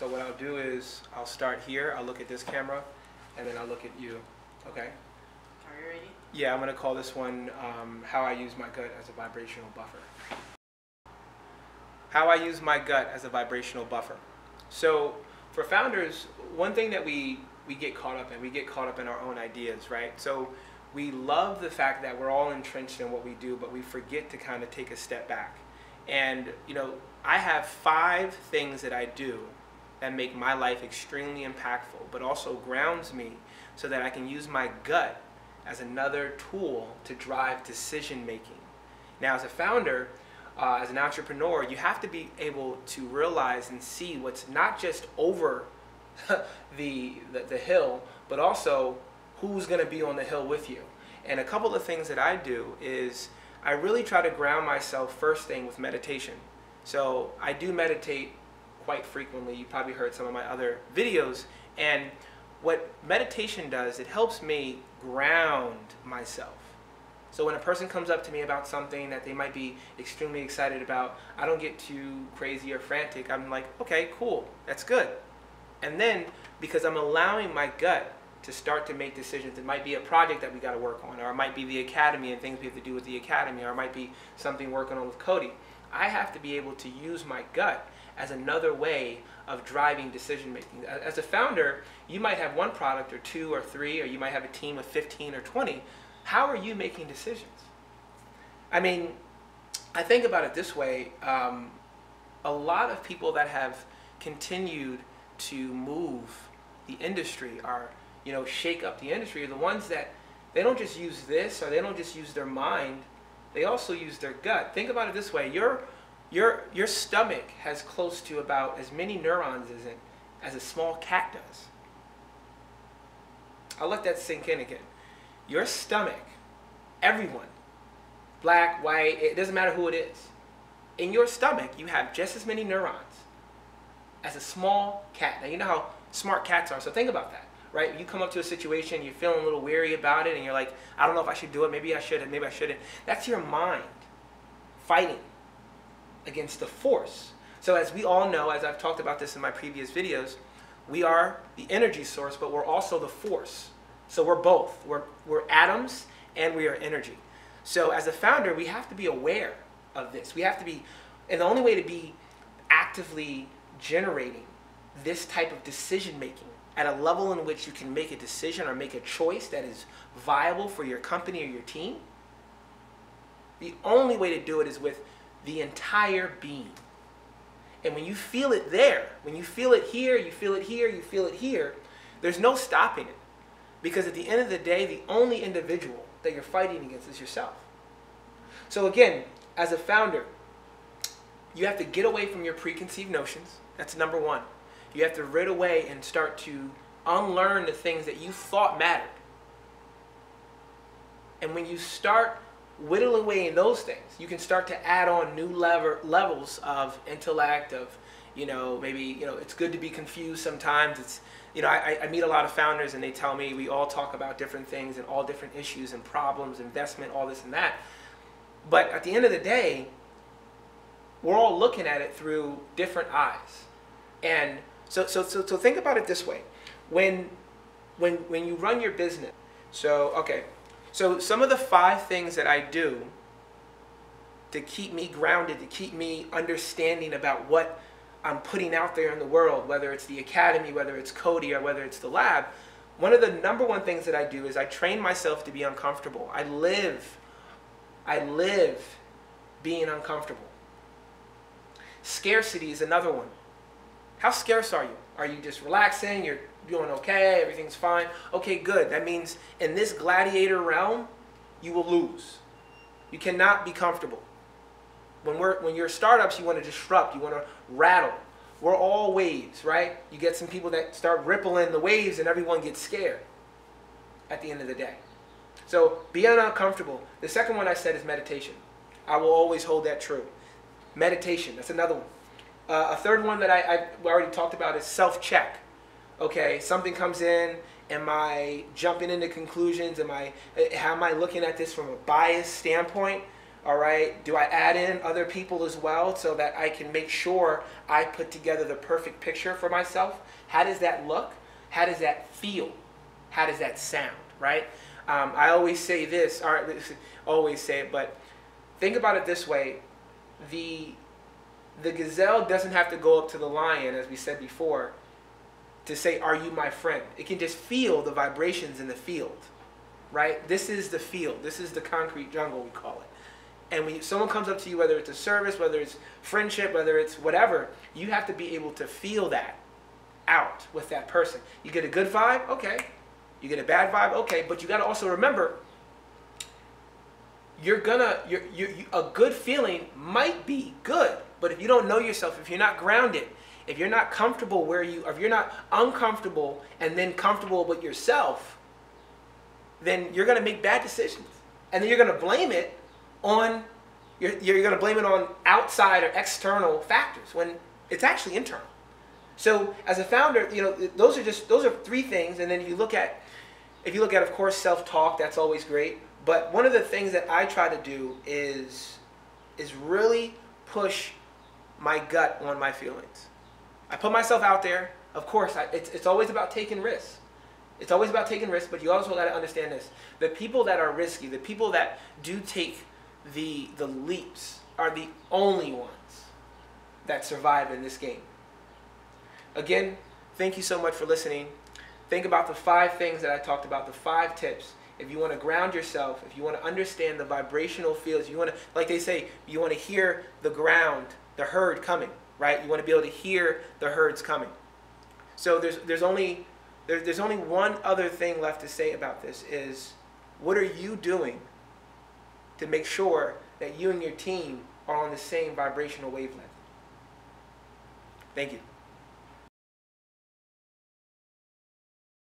So what I'll do is I'll start here, I'll look at this camera, and then I'll look at you. Okay? Are you ready? Yeah, I'm going to call this one How I Use My Gut as a Vibrational Buffer. How I use my gut as a vibrational buffer. So for founders, one thing that we get caught up in our own ideas, right? So we love the fact that we're all entrenched in what we do, but we forget to kind of take a step back. And, you know, I have 5 things that I do that make my life extremely impactful, but also grounds me so that I can use my gut as another tool to drive decision making. Now, as a founder, as an entrepreneur, you have to be able to realize and see what's not just over the hill, but also who's going to be on the hill with you. And a couple of things that I do is I really try to ground myself first thing with meditation. So I do meditate quite frequently. You probably heard some of my other videos. And what meditation does, it helps me ground myself. So when a person comes up to me about something that they might be extremely excited about, I don't get too crazy or frantic. I'm like, okay, cool, that's good. And then, because I'm allowing my gut to start to make decisions, it might be a project that we got to work on, or it might be the academy and things we have to do with the academy, or it might be something working on with Cody. I have to be able to use my gut as another way of driving decision making. As a founder, you might have 1 product or 2 or 3, or you might have a team of 15 or 20. How are you making decisions? I mean, I think about it this way. A lot of people that have continued to move the industry or, you know, shake up the industry are the ones that they don't just use this, or they don't just use their mind, they also use their gut. Think about it this way. Your stomach has close to about as many neurons as a small cat does. I'll let that sink in again. Your stomach, everyone, black, white, it doesn't matter who it is. In your stomach, you have just as many neurons as a small cat. Now, you know how smart cats are, so think about that, right? You come up to a situation, you're feeling a little weary about it, and you're like, I don't know if I should do it, maybe I should, maybe I shouldn't. That's your mind fighting against the force. So as we all know, as I've talked about this in my previous videos, we are the energy source, but we're also the force. So we're both. We're atoms and we are energy. So as a founder, we have to be aware of this. We have to be, and the only way to be actively generating this type of decision making at a level in which you can make a decision or make a choice that is viable for your company or your team, the only way to do it is with the entire being. And when you feel it there, when you feel it here, you feel it here, you feel it here, there's no stopping it. Because at the end of the day, the only individual that you're fighting against is yourself. So again, as a founder, you have to get away from your preconceived notions. That's number 1. You have to rid away and start to unlearn the things that you thought mattered. And when you start whittling away in those things, you can start to add on new levels of intellect, of, you know, maybe, you know, it's good to be confused sometimes. It's, you know, I meet a lot of founders and they tell me we all talk about different things and all different issues and problems, investment, all this and that. But at the end of the day, we're all looking at it through different eyes. And so think about it this way. When you run your business, so, okay, so some of the 5 things that I do to keep me grounded, to keep me understanding about what I'm putting out there in the world, whether it's the academy, whether it's Cody, or whether it's the lab, one of the number 1 things that I do is I train myself to be uncomfortable. I live being uncomfortable. Scarcity is another one. How scarce are you? Are you just relaxing? You're doing okay? Everything's fine? Okay, good. That means in this gladiator realm, you will lose. You cannot be comfortable. When you're startups, you want to disrupt, you want to rattle. We're all waves, right? You get some people that start rippling the waves and everyone gets scared at the end of the day. So be uncomfortable. The second one I said is meditation. I will always hold that true. Meditation, that's another one. A third one that I already talked about is self-check. Okay, something comes in, am I jumping into conclusions? How am I looking at this from a biased standpoint? All right, do I add in other people as well so that I can make sure I put together the perfect picture for myself? How does that look? How does that feel? How does that sound, right? I always say this, or always say it, but think about it this way. The gazelle doesn't have to go up to the lion, as we said before, to say, are you my friend? It can just feel the vibrations in the field, right? This is the field. This is the concrete jungle, we call it. And when someone comes up to you, whether it's a service, whether it's friendship, whether it's whatever, you have to be able to feel that out with that person. You get a good vibe, okay. You get a bad vibe, okay. But you got to also remember, a good feeling might be good, but if you don't know yourself, if you're not grounded, if you're not comfortable if you're not uncomfortable and then comfortable with yourself, then you're going to make bad decisions, and then you're going to blame it on you're going to blame it on outside or external factors when it's actually internal. So as a founder, those are three things. And then if you look at of course self-talk, that's always great. But one of the things that I try to do is really push my gut on my feelings. I put myself out there. Of course, it's always about taking risks. It's always about taking risks, but you also got to understand this. The people that are risky, the people that do take the leaps are the only ones that survive in this game. Again, thank you so much for listening. Think about the 5 things that I talked about, the 5 tips. If you want to ground yourself, if you want to understand the vibrational fields, you want to, like they say, you want to hear the ground, the herd coming, right? You want to be able to hear the herds coming. So there's only one other thing left to say about this is, what are you doing to make sure that you and your team are on the same vibrational wavelength? Thank you.